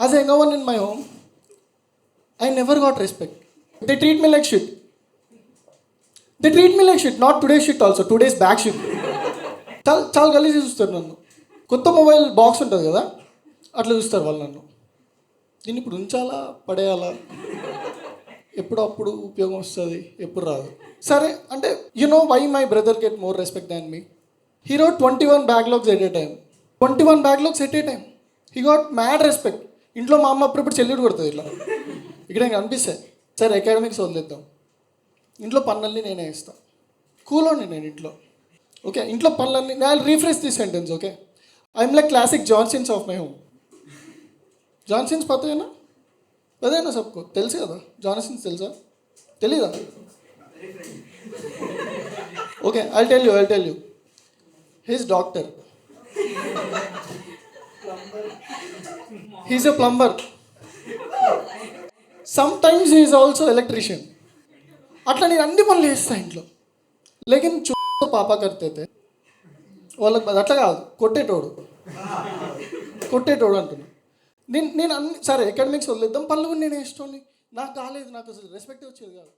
As a younger one in my home, I never got respect. They treat me like shit. They treat me like shit. Not today's shit also. Today's back shit. చాలా గలీజ్ చూస్తారు నన్ను. కొత్త mobile box ఉంటుంది కదా, అట్లా చూస్తారు వాళ్ళు నన్ను. దీన్ని ఇప్పుడు ఉంచాలా పడేయాలా, ఎప్పుడు అప్పుడు ఉపయోగం వస్తుంది, ఎప్పుడు రాదు. సరే అంటే you know why my brother get more respect than me. He wrote 21 backlogs at a time. 21 backlogs at a time. He got mad respect. ఇంట్లో మా అమ్మ అప్పుడప్పుడు చెల్లిడు కొడుతుంది ఇట్లా, ఇక్కడ ఇంకా అనిపిస్తాయి. సరే అకాడమిక్స్ వదిలేద్దాం, ఇంట్లో పనులన్నీ నేనే ఇస్తాను. కూలోని నేను ఇంట్లో. ఓకే, ఇంట్లో పనులన్నీ నేను refresh the sentence. Okay, I'm like classic Johnsons of my home. Johnsons పతేనా అదేనా సబ్కో తెలుసు కదా. జాన్సన్స్ తెలుసా, తెలీదా? Okay, I tell you he's doctor, he's a plumber, sometimes he's also electrician. అట్లా నేను అన్ని పనులు చేస్తాను ఇంట్లో. లేకిన్ పాప కర్తే వాళ్ళకి అట్లా కాదు, కొట్టేటోడు అంటున్నా. నేను అన్ని సరే అకాడమిక్స్ వదిలేద్దాం, పనులు కూడా నేనే ఇష్టం. నాకు కాలేదు, నాకు అసలు రెస్పెక్ట్ వచ్చేది కాదు.